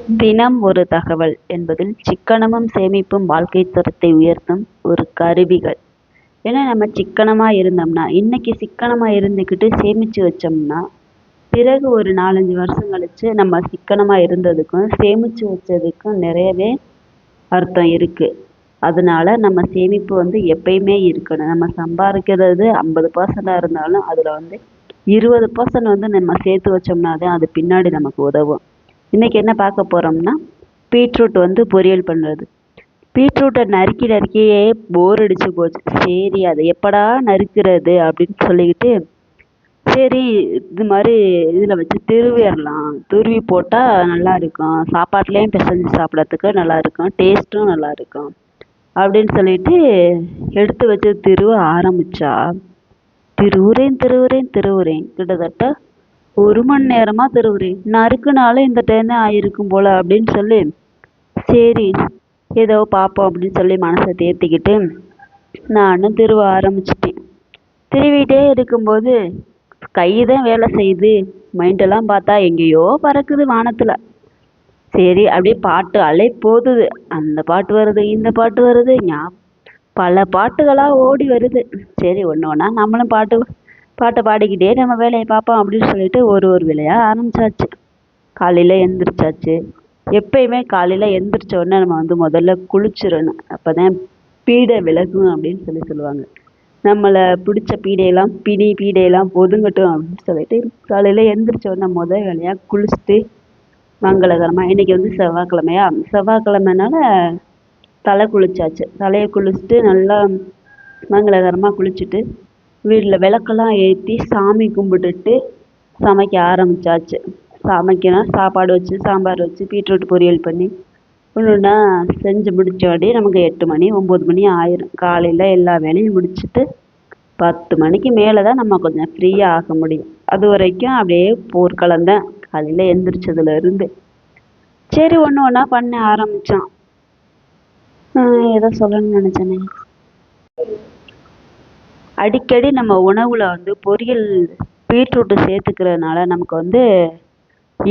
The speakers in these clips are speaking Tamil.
தினம் ஒரு தகவல் என்பதில் சிக்கனமும் சேமிப்பும் வாழ்க்கை தரத்தை உயர்த்தும் ஒரு கருவிகள். ஏன்னா நம்ம சிக்கனமாக இருந்தோம்னா இன்னைக்கு சிக்கனமாக இருந்துக்கிட்டு சேமித்து வச்சோம்னா பிறகு ஒரு 4-5 வருஷம் கழிச்சு நம்ம சிக்கனமாக இருந்ததுக்கும் சேமித்து வச்சதுக்கும் நிறையவே அர்த்தம் இருக்குது. அதனால நம்ம சேமிப்பு எப்பயுமே இருக்கணும். நம்ம சம்பாதிக்கிறது 50% இருந்தாலும் அதில் 20% நம்ம சேர்த்து வச்சோம்னா தான் அது பின்னாடி நமக்கு உதவும். இன்னைக்கு என்ன பார்க்க போகிறோம்னா பீட்ரூட் பொரியல் பண்ணுறது. பீட்ரூட்டை நறுக்கி நறுக்கியே போர் அடிச்சு போச்சு. சரி அதை எப்படா நறுக்கிறது அப்படின்னு சொல்லிக்கிட்டு சரி இது மாதிரி இதில் வச்சு திருவிடலாம். துருவி போட்டால் நல்லா இருக்கும், சாப்பாட்லேயும் பிசைஞ்சு சாப்பிட்றதுக்கு நல்லா இருக்கும், டேஸ்ட்டும் நல்லா இருக்கும் அப்படின்னு சொல்லிட்டு எடுத்து வச்சு திருவ ஆரம்பித்தா திருவுறேன் கிட்டத்தட்ட 1 மணி நேரமாக திருவுறேன். நறுக்குனாலும் இந்த டைம் ஆயிருக்கும் போல் அப்படின்னு சொல்லி சரி ஏதோ பார்ப்போம் அப்படின்னு சொல்லி மனசை தேர்த்திக்கிட்டு நானும் திருவ ஆரம்பிச்சிட்டேன். திருவிட்டே இருக்கும்போது கை தான் வேலை செய்யுது, மைண்டெல்லாம் பார்த்தா எங்கேயோ பறக்குது வானத்தில். சரி அப்படியே பாட்டு அலை போகுது, அந்த பாட்டு வருது இந்த பாட்டு வருது, பல பாட்டுகளாக ஓடி வருது. சரி ஒன்று ஒன்றா நம்மளும் பாட்டை பாடிக்கிட்டே நம்ம வேலையை பார்ப்போம் அப்படின்னு சொல்லிட்டு ஒரு வேலையாக ஆரம்பிச்சாச்சு. காலையில் எழுந்திரிச்சாச்சு. எப்பயுமே காலையில் எழுந்திரிச்ச உடனே நம்ம முதல்ல குளிச்சிடணும். அப்போ தான் பீடை விலகும் அப்படின்னு சொல்லுவாங்க. நம்மளை பிடிச்ச பீடையெல்லாம் ஒதுங்கட்டும் அப்படின்னு சொல்லிட்டு காலையில் எழுந்திரிச்ச உடனே முதல் வேலையாக குளிச்சுட்டு மங்களகரமாக இன்றைக்கி செவ்வாய்க்கிழமையா, செவ்வாய்க்கிழமைனால தலை குளிச்சாச்சு. தலையை குளிச்சுட்டு நல்லா மங்களகரமாக குளிச்சுட்டு வீட்டில் விளக்கெல்லாம் ஏற்றி சாமி கும்பிட்டுட்டு சமைக்க ஆரம்பித்தாச்சு. சமைக்கணும், சாப்பாடு வச்சு சாம்பார் வச்சு பீட்ரூட் பொரியல் பண்ணி ஒன்று ஒன்றா செஞ்சு முடித்தோடனே நமக்கு 8 மணி 9 மணி ஆயிரும். காலையில் எல்லா வேலையும் முடிச்சுட்டு 10 மணிக்கு மேலே தான் நம்ம கொஞ்சம் ஃப்ரீயாக ஆக முடியும். அது வரைக்கும் அப்படியே போர்க்களம்தான் காலையில் எழுந்திரிச்சதுலேருந்து. சரி ஒன்று ஒன்றா பண்ண ஆரம்பித்தான். ஏதோ சொல்லணும்னு நினச்சேனே. அடிக்கடி நம்ம உணவில் பொரியல் பீட்ரூட்டு சேர்த்துக்கிறதுனால நமக்கு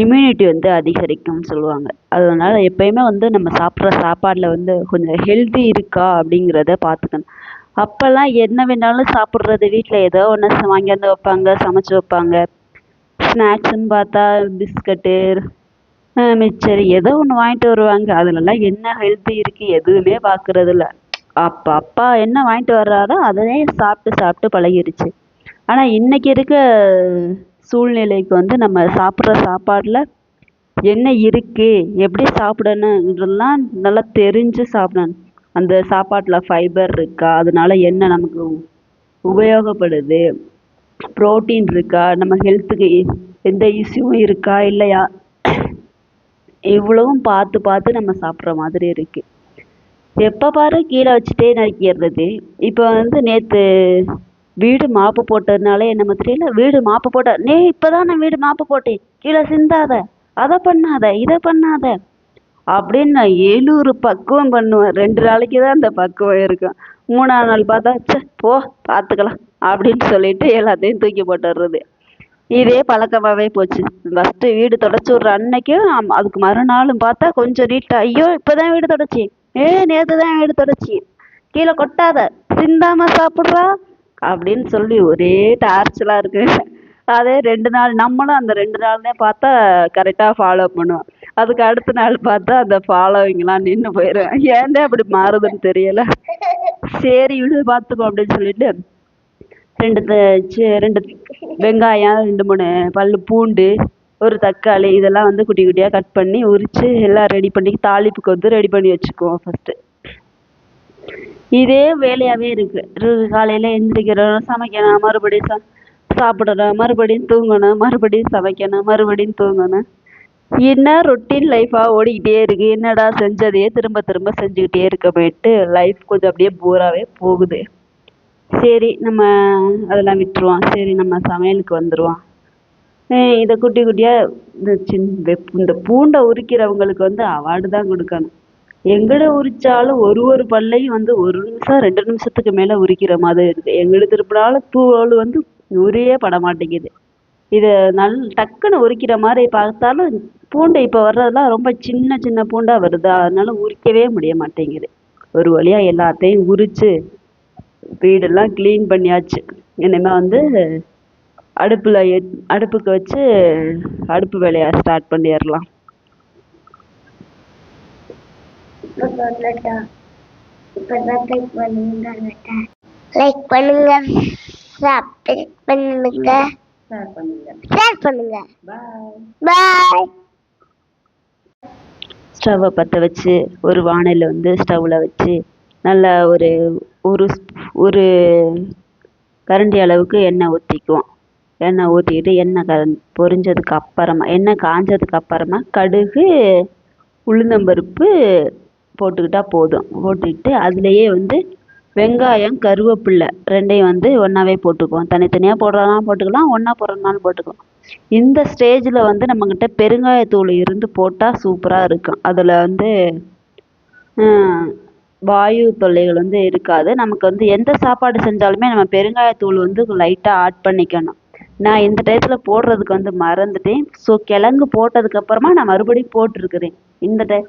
இம்யூனிட்டி அதிகரிக்கும்னு சொல்லுவாங்க. அதனால் எப்பயுமே நம்ம சாப்பிட்ற சாப்பாடில் கொஞ்சம் ஹெல்தி இருக்கா அப்படிங்கிறத பார்த்துக்கணும். அப்போல்லாம் என்ன வேணாலும் சாப்பிட்றது, வீட்டில் ஏதோ ஒன்று வாங்கியாந்து வைப்பாங்க, சமைச்சு வைப்பாங்க. ஸ்நாக்ஸுன்னு பார்த்தா பிஸ்கட்டு மிச்சர் ஏதோ ஒன்று வாங்கிட்டு வருவாங்க. அதுலலாம் என்ன ஹெல்த்தி இருக்குது எதுவுமே பார்க்குறதில்ல. அப்பா என்ன வாங்கிட்டு வர்றாரோ அதே சாப்பிட்டு பழகிருச்சு. ஆனால் இன்றைக்கி இருக்க சூழ்நிலைக்கு நம்ம சாப்பிட்ற சாப்பாடில் என்ன இருக்குது, எப்படி சாப்பிடணுன்றதெல்லாம் நல்லா தெரிஞ்சு சாப்பிடணும். அந்த சாப்பாட்டில் ஃபைபர் இருக்கா, அதனால என்ன நமக்கு உபயோகப்படுது, புரோட்டீன் இருக்கா, நம்ம ஹெல்த்துக்கு எந்த இஷ்யூவும் இருக்கா இல்லையா, இவ்வளவும் பார்த்து நம்ம சாப்பிட்ற மாதிரி இருக்குது. எப்போ பாரு கீழே வச்சுட்டே நறுக்கிடுறது. இப்போ நேற்று வீடு மாப்பு போட்டதுனால என்னமோ தெரியல, வீடு மாப்பு போட்ட இப்போ தான் நான் வீடு மாப்பு போட்டேன், கீழே சிந்தாத, அதை பண்ணாத இதை பண்ணாத அப்படின்னு நான் 700 பக்குவம் பண்ணுவேன். 2 நாளைக்கு தான் அந்த பக்குவம் இருக்கும். 3ஆம் நாள் பார்த்தா போ பார்த்துக்கலாம் அப்படின்னு சொல்லிட்டு எல்லாத்தையும் தூக்கி போட்டுடுறது. இதே பழக்கமாகவே போச்சு. ஃபஸ்ட்டு வீடு தொடச்சி விட்ற அன்னைக்கும் அதுக்கு மறுநாளும் பார்த்தா கொஞ்சம் நீட்டாக, ஐயோ இப்போ தான் வீடு தொடச்சேன், நேற்று தான் வீடு தொடச்சேன், கீழே கொட்டாத, சிந்தாமல் சாப்பிட்றா அப்படின்னு சொல்லி ஒரே டார்ச்சலாக இருக்கு. அதே 2 நாள் நம்மளும் அந்த 2 நாள்னே பார்த்தா கரெக்டாக ஃபாலோ பண்ணுவோம். அதுக்கு அடுத்த நாள் பார்த்தா அந்த ஃபாலோவிங்லாம் நின்று போயிடும். ஏன்தான் அப்படி மாறுதுன்னு தெரியலை. சரி விடு பார்த்துக்கோ அப்படின்னு சொல்லிட்டு 2 வெங்காயம், 2-3 பல் பூண்டு, ஒரு தக்காளி இதெல்லாம் குட்டி குட்டியாக கட் பண்ணி உரித்து எல்லாம் ரெடி பண்ணி தாளிப்புக்கு ரெடி பண்ணி வச்சுக்குவோம் ஃபஸ்ட்டு. இதே வேலையாகவே இருக்குது. காலையில் எழுந்திரிக்கிறோம், சமைக்கணும், மறுபடியும் சாப்பிடணும், மறுபடியும் தூங்கணும், மறுபடியும் சமைக்கணும், மறுபடியும் தூங்கணும். என்ன ரொட்டீன் லைஃபாக ஓடிக்கிட்டே இருக்குது. என்னடா செஞ்சதையே திரும்ப திரும்ப செஞ்சுக்கிட்டே இருக்கமேட்டு லைஃப் கொஞ்சம் அப்படியே போராகவே போகுது. சரி நம்ம அதெல்லாம் விட்டுருவோம். சரி நம்ம சமையலுக்கு வந்துடுவோம். இதை குட்டி குட்டியாக இந்த பூண்டை உரிக்கிறவங்களுக்கு அவார்டு தான் கொடுக்கணும். எங்கட உரித்தாலும் ஒரு பல்லையும் 1 நிமிஷம் 2 நிமிஷத்துக்கு மேலே உரிக்கிற மாதிரி இருக்குது. எங்கட திருப்பினாலும் தூள் உரியே பட மாட்டேங்குது. இதை டக்குன்னு உரிக்கிற மாதிரி பார்த்தாலும் பூண்டு இப்போ வர்றதெல்லாம் ரொம்ப சின்ன சின்ன பூண்டாக வருதா, அதனால உரிக்கவே முடிய மாட்டேங்குது. ஒரு வழியாக எல்லாத்தையும் உரித்து வீடெல்லாம் க்ளீன் பண்ணியாச்சு. இனிமேல் வந்து அடுப்புக்கு வச்சு அடுப்பு வேலையை ஸ்டார்ட் பண்ணிடலாம். லைக் பண்ணுங்க, சப்ஸ்கிரைப் பண்ணுங்க, ஷேர் பண்ணுங்க. பாய். ஸ்டவ்வை பற்ற வச்சு ஒரு வாணலியில் வந்து ஸ்டவ்வில் வச்சு நல்லா ஒரு ஒரு ஒரு கரண்டி அளவுக்கு எண்ணெய் ஊற்றிக்குவோம். எண்ணெய் ஊற்றிக்கிட்டு எண்ணெய் பொரிஞ்சதுக்கு அப்புறமா, எண்ணெய் காஞ்சதுக்கு அப்புறமா கடுகு உளுந்தம்பருப்பு போட்டுக்கிட்டா போதும். போட்டுக்கிட்டு அதுலேயே வந்து வெங்காயம் கருவேப்பில்லை ரெண்டையும் வந்து ஒன்றாவே போட்டுக்குவோம். தனித்தனியாக போடுறதுனாலும் போட்டுக்கலாம், ஒன்றா போடுறதுனாலும் போட்டுக்கலாம். இந்த ஸ்டேஜில் வந்து நம்மக்கிட்ட பெருங்காயத்தூள் இருந்து போட்டால் சூப்பராக இருக்கும். அதில் வந்து வாயு தொல்லைகள் வந்து இருக்காது. நமக்கு வந்து எந்த சாப்பாடு செஞ்சாலுமே நம்ம பெருங்காயத்தூள் வந்து லைட்டாக ஆட் பண்ணிக்கணும். நான் இந்த டயத்தில் போடுறதுக்கு வந்து மறந்துட்டேன். ஸோ கிழங்கு போட்டதுக்கப்புறமா நான் மறுபடியும் போட்டிருக்கிறேன். இந்த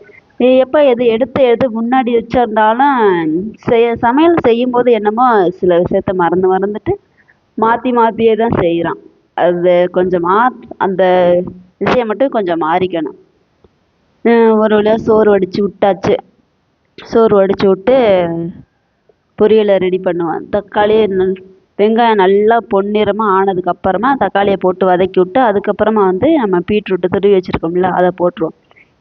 எப்போ எது முன்னாடி வச்சிருந்தாலும் சமையல் செய்யும்போது என்னமோ சில விஷயத்த மறந்துட்டு மாற்றியே தான் செய்கிறான். அது கொஞ்சம் அந்த விஷயம் மட்டும் கொஞ்சம் மாறிக்கணும். ஒரு வழியாக சோறு வடித்து விட்டாச்சு. சோறு வடித்து விட்டு பொரியலை ரெடி பண்ணுவேன். வெங்காயம் நல்லா பொன்னிறமாக ஆனதுக்கப்புறமா தக்காளியை போட்டு வதக்கி விட்டு அதுக்கப்புறமா வந்து நம்ம பீட்ரூட்டு துருவி வச்சுருக்கோம்ல அதை போட்டுருவோம்.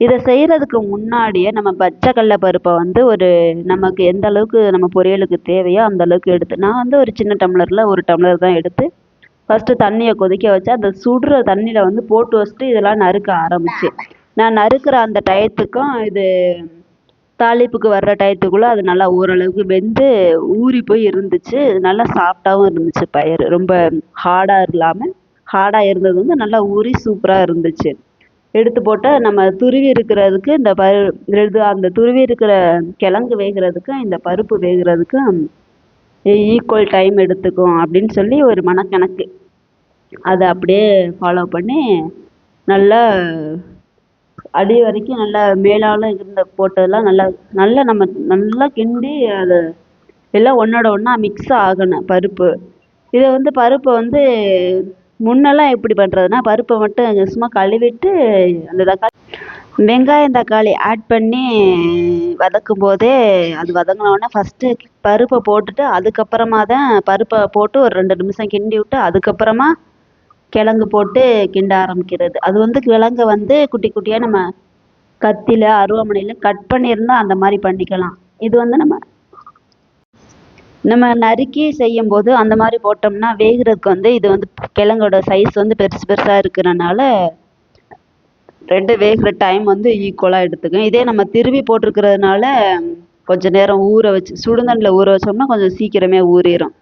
இதை செய்கிறதுக்கு முன்னாடியே நம்ம பச்சை பருப்பை வந்து நமக்கு எந்த அளவுக்கு நம்ம பொரியலுக்கு தேவையோ அந்த அளவுக்கு எடுத்து, நான் வந்து ஒரு சின்ன டம்ளரில் 1 டம்ளர் தான் எடுத்து ஃபஸ்ட்டு தண்ணியை கொதிக்க வச்சு அந்த சுடுற தண்ணியில் வந்து போட்டு வச்சுட்டு இதெல்லாம் நறுக்க ஆரம்பித்தேன். நான் நறுக்கிற அந்த டயத்துக்கும் இது தாளிப்புக்கு வர்ற டயத்துக்குள்ளே அது நல்லா ஓரளவுக்கு வெந்து ஊறி போய் இருந்துச்சு. நல்லா சாஃப்டாகவும் இருந்துச்சு. பயிறு ரொம்ப ஹார்டாக இல்லாமல், ஹார்டாக இருந்தது வந்து நல்லா ஊறி சூப்பராக இருந்துச்சு. எடுத்து போட்டால் நம்ம துருவி இருக்கிறதுக்கு அந்த துருவி இருக்கிற கிழங்கு வேகிறதுக்கும் இந்த பருப்பு வேகிறதுக்கும் ஈக்குவல் டைம் எடுத்துக்கும் அப்படின்னு சொல்லி ஒரு மனக்கணக்கு. அதை அப்படியே ஃபாலோ பண்ணி நல்லா அடி வரைக்கும் நல்லா மேலால் போட்டதெல்லாம் நல்லா நம்ம நல்லா கிண்டி அதை எல்லாம் ஒன்றோட ஒன்றா மிக்ஸ் ஆகணும் பருப்பு. இதை வந்து பருப்பை வந்து முன்னெல்லாம் எப்படி பண்ணுறதுன்னா, பருப்பை மட்டும் சும்மா கழுவிட்டு அந்த வெங்காயம் தக்காளி ஆட் பண்ணி வதக்கும் போதே அது வதங்கினோடனே ஃபஸ்ட்டு பருப்பை போட்டுட்டு அதுக்கப்புறமா தான் பருப்பை போட்டு ஒரு 2 நிமிஷம் கிண்டி விட்டு அதுக்கப்புறமா கிழங்கு போட்டு கிண்ட ஆரம்பிக்கிறது. அது வந்து கிழங்கை வந்து குட்டி குட்டியாக நம்ம கத்தியில் அருவாமனையில் கட் பண்ணியிருந்தால் அந்த மாதிரி பண்ணிக்கலாம். இது வந்து நம்ம நறுக்கி செய்யும்போது அந்த மாதிரி போட்டோம்னா வேகிறதுக்கு வந்து இது வந்து கிழங்கோட சைஸ் வந்து பெருசாக இருக்கிறனால 2 வேகிற டைம் வந்து ஈக்குவலாக எடுத்துக்கும். இதே நம்ம திருவி போட்டிருக்கிறதுனால கொஞ்சம் நேரம் ஊற வச்சு சுடுதண்ணில் ஊற வச்சோம்னா கொஞ்சம் சீக்கிரமே ஊறிடும்.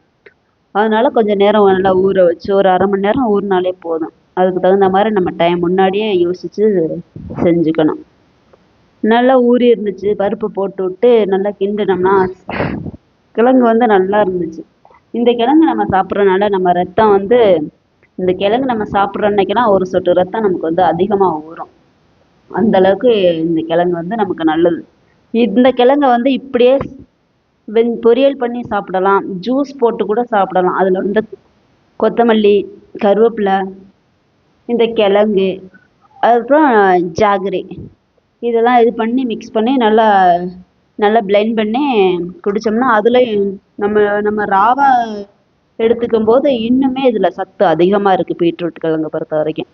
அதனால் கொஞ்சம் நேரம் நல்லா ஊற வச்சு ஒரு 1/2 மணி நேரம் ஊறினாலே போதும். அதுக்கு தகுந்த மாதிரி நம்ம டைம் முன்னாடியே யோசித்து செஞ்சுக்கணும். நல்லா ஊறி இருந்துச்சு. பருப்பு போட்டு விட்டு நல்லா கிண்டினோம்னா கிழங்கு வந்து நல்லா இருந்துச்சு. இந்த கிழங்கு நம்ம சாப்பிட்றதுனால நம்ம ரத்தம் வந்து இந்த கிழங்கு நம்ம சாப்பிட்ற அன்னைக்கெல்லாம் ஒரு சொட்டு ரத்தம் நமக்கு வந்து அதிகமாக ஊறும். அந்தளவுக்கு இந்த கிழங்கு வந்து நமக்கு நல்லது. இந்த கிழங்கை வந்து இப்படியே பொரியல் பண்ணி சாப்பிடலாம், ஜூஸ் போட்டு கூட சாப்பிடலாம். அதில் வந்து கொத்தமல்லி, கருவேப்பிலை, இந்த கிழங்கு, அதுக்கப்புறம் ஜாகரி இதெல்லாம் இது பண்ணி மிக்ஸ் பண்ணி நல்லா பிளெண்ட் பண்ணி குடித்தோம்னா அதில் நம்ம ராவா எடுத்துக்கும் போது இன்னுமே இதில் சத்து அதிகமாக இருக்குது. பீட்ரூட் கிழங்கை பொறுத்த வரைக்கும்.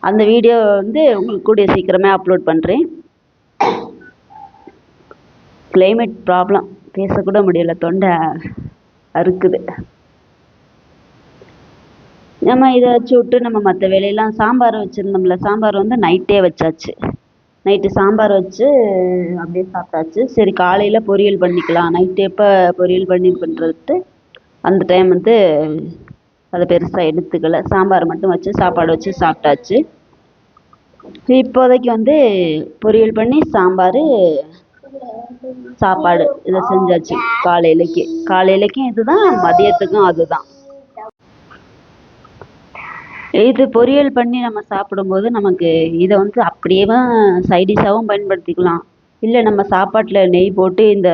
அந்த வீடியோ வந்து உங்களுக்கு கூடிய சீக்கிரமே அப்லோட் பண்ணுறேன். கிளைமேட் ப்ராப்ளம், பேசக்கூட முடியல, தொண்டை அறுக்குது. நம்ம இதை வச்சு விட்டு நம்ம மற்ற வேலையெல்லாம் சாம்பார் வச்சுருந்தோம்ல, சாம்பார் வந்து நைட்டே வச்சாச்சு. நைட்டு சாம்பார் வச்சு அப்படியே சாப்பிட்டாச்சு. சரி காலையில் பொரியல் பண்ணிக்கலாம், நைட்டு எப்போ பொரியல் பண்ணுறதுட்டு அந்த டைம் வந்து அதை பெருசாக எடுத்துக்கல. சாம்பார் மட்டும் வச்சு சாப்பாடு வச்சு சாப்பிட்டாச்சு. இப்போதைக்கு வந்து பொரியல் பண்ணி சாம்பார் சாப்பாடு இதை செஞ்சாச்சு. காலையிலைக்கும் இதுதான், மதியத்துக்கும் அதுதான். இது பொரியல் பண்ணி நம்ம சாப்பிடும்போது நமக்கு இதை வந்து அப்படியேவும் சைடிஷாகவும் பயன்படுத்திக்கலாம். இல்லை நம்ம சாப்பாட்டில் நெய் போட்டு இந்த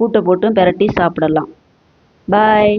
கூட்டை போட்டும் பிரட்டி சாப்பிடலாம். பாய்.